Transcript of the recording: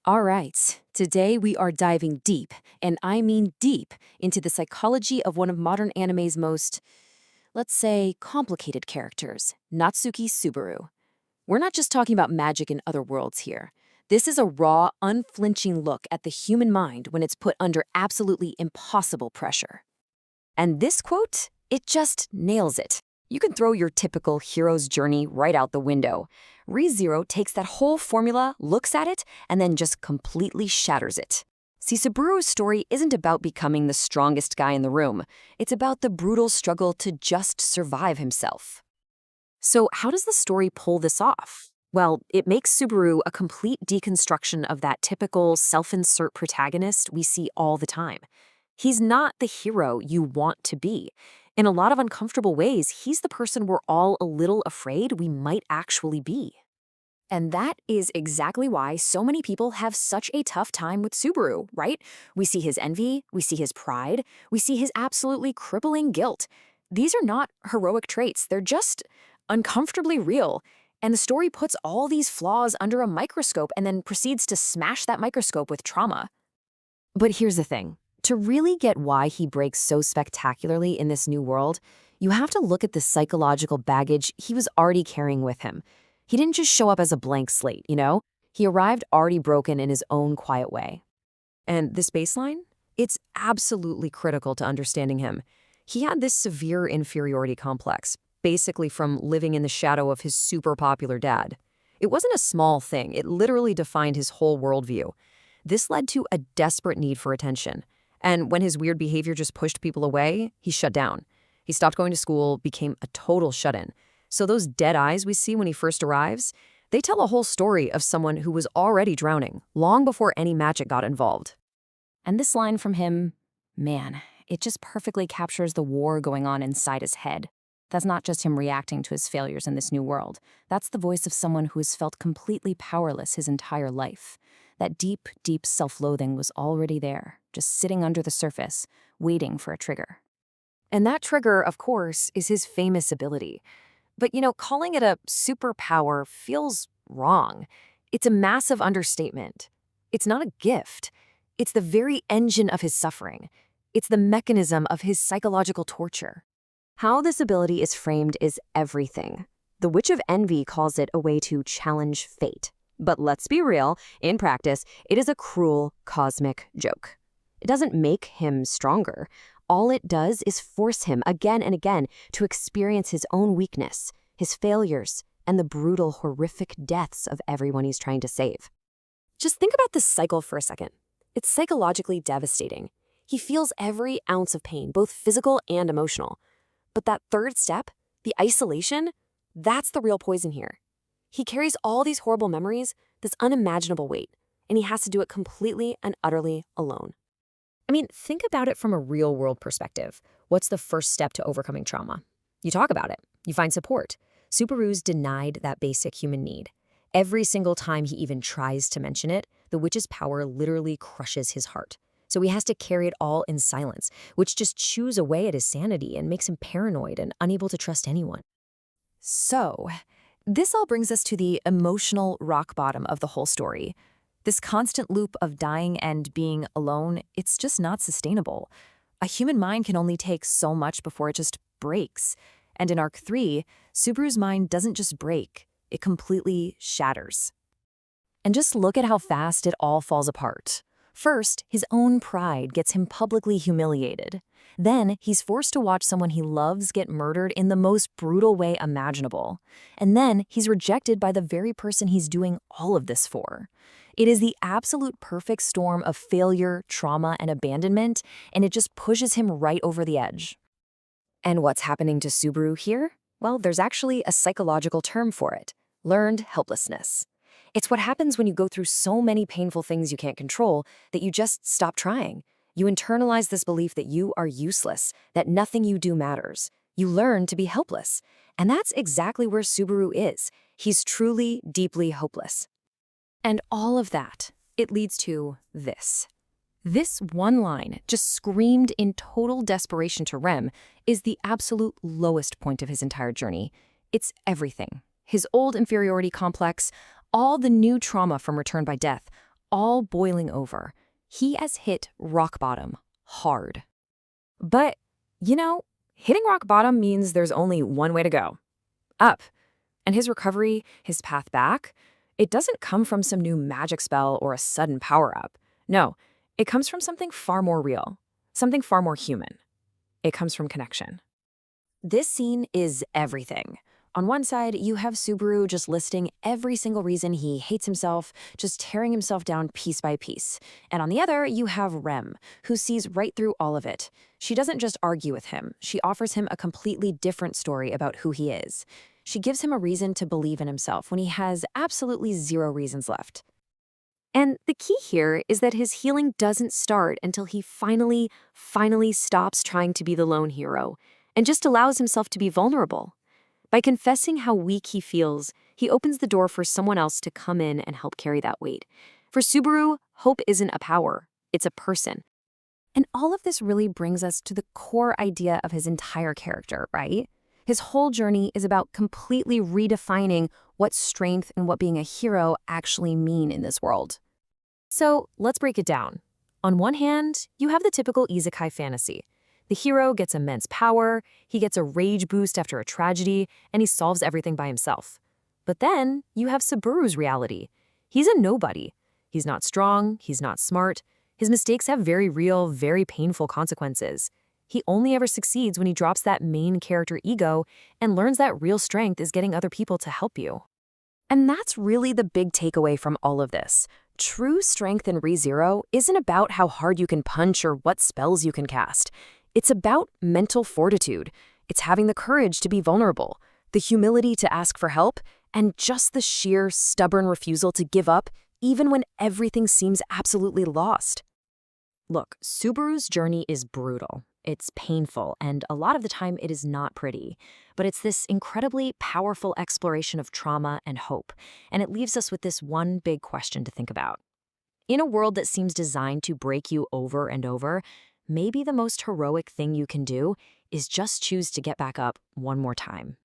All right, today we are diving deep, and I mean deep, into the psychology of one of modern anime's most, let's say, complicated characters, Natsuki Subaru. We're not just talking about magic in other worlds here. This is a raw, unflinching look at the human mind when it's put under absolutely impossible pressure. And this quote, it just nails it. You can throw your typical hero's journey right out the window. ReZero takes that whole formula, looks at it, and then just completely shatters it. See, Subaru's story isn't about becoming the strongest guy in the room. It's about the brutal struggle to just survive himself. So how does the story pull this off? Well, it makes Subaru a complete deconstruction of that typical self-insert protagonist we see all the time. He's not the hero you want to be. In a lot of uncomfortable ways, he's the person we're all a little afraid we might actually be. And that is exactly why so many people have such a tough time with Subaru, right? We see his envy, we see his pride, we see his absolutely crippling guilt. These are not heroic traits, they're just uncomfortably real. And the story puts all these flaws under a microscope and then proceeds to smash that microscope with trauma. But here's the thing. To really get why he breaks so spectacularly in this new world, you have to look at the psychological baggage he was already carrying with him. He didn't just show up as a blank slate, you know? He arrived already broken in his own quiet way. And this baseline? It's absolutely critical to understanding him. He had this severe inferiority complex, basically from living in the shadow of his super popular dad. It wasn't a small thing, it literally defined his whole worldview. This led to a desperate need for attention. And when his weird behavior just pushed people away, he shut down. He stopped going to school, became a total shut-in. So those dead eyes we see when he first arrives, they tell a whole story of someone who was already drowning, long before any magic got involved. And this line from him, man, it just perfectly captures the war going on inside his head. That's not just him reacting to his failures in this new world. That's the voice of someone who has felt completely powerless his entire life. That deep, deep self-loathing was already there, just sitting under the surface, waiting for a trigger. And that trigger, of course, is his famous ability. But, calling it a superpower feels wrong. It's a massive understatement. It's not a gift. It's the very engine of his suffering. It's the mechanism of his psychological torture. How this ability is framed is everything. The Witch of Envy calls it a way to challenge fate. But let's be real, in practice, it is a cruel, cosmic joke. It doesn't make him stronger. All it does is force him again and again to experience his own weakness, his failures, and the brutal, horrific deaths of everyone he's trying to save. Just think about this cycle for a second. It's psychologically devastating. He feels every ounce of pain, both physical and emotional. But that third step, the isolation, that's the real poison here. He carries all these horrible memories, this unimaginable weight, and he has to do it completely and utterly alone. I mean, think about it from a real-world perspective. What's the first step to overcoming trauma? You talk about it. You find support. Subaru's denied that basic human need. Every single time he even tries to mention it, the witch's power literally crushes his heart. So he has to carry it all in silence, which just chews away at his sanity and makes him paranoid and unable to trust anyone. So, this all brings us to the emotional rock bottom of the whole story. This constant loop of dying and being alone, it's just not sustainable. A human mind can only take so much before it just breaks. And in Arc 3, Subaru's mind doesn't just break, it completely shatters. And just look at how fast it all falls apart. First, his own pride gets him publicly humiliated. Then, he's forced to watch someone he loves get murdered in the most brutal way imaginable. And then, he's rejected by the very person he's doing all of this for. It is the absolute perfect storm of failure, trauma, and abandonment, and it just pushes him right over the edge. And what's happening to Subaru here? Well, there's actually a psychological term for it: learned helplessness. It's what happens when you go through so many painful things you can't control that you just stop trying. You internalize this belief that you are useless, that nothing you do matters. You learn to be helpless. And that's exactly where Subaru is. He's truly, deeply hopeless. And all of that, it leads to this. This one line, just screamed in total desperation to Rem, is the absolute lowest point of his entire journey. It's everything. His old inferiority complex, all the new trauma from Return by Death, all boiling over. He has hit rock bottom hard. But, you know, hitting rock bottom means there's only one way to go up. And his recovery, his path back, it doesn't come from some new magic spell or a sudden power up. No, it comes from something far more real, something far more human. It comes from connection. This scene is everything. On one side, you have Subaru just listing every single reason he hates himself, just tearing himself down piece by piece. And on the other, you have Rem, who sees right through all of it. She doesn't just argue with him, she offers him a completely different story about who he is. She gives him a reason to believe in himself when he has absolutely zero reasons left. And the key here is that his healing doesn't start until he finally stops trying to be the lone hero and just allows himself to be vulnerable. By confessing how weak he feels, he opens the door for someone else to come in and help carry that weight. For Subaru, hope isn't a power, it's a person. And all of this really brings us to the core idea of his entire character, right? His whole journey is about completely redefining what strength and what being a hero actually mean in this world. So let's break it down. On one hand, you have the typical Isekai fantasy. The hero gets immense power, he gets a rage boost after a tragedy, and he solves everything by himself. But then you have Subaru's reality. He's a nobody. He's not strong, he's not smart. His mistakes have very real, very painful consequences. He only ever succeeds when he drops that main character ego and learns that real strength is getting other people to help you. And that's really the big takeaway from all of this. True strength in ReZero isn't about how hard you can punch or what spells you can cast. It's about mental fortitude. It's having the courage to be vulnerable, the humility to ask for help, and just the sheer, stubborn refusal to give up even when everything seems absolutely lost. Look, Subaru's journey is brutal. It's painful, and a lot of the time it is not pretty. But it's this incredibly powerful exploration of trauma and hope, and it leaves us with this one big question to think about. In a world that seems designed to break you over and over, maybe the most heroic thing you can do is just choose to get back up one more time.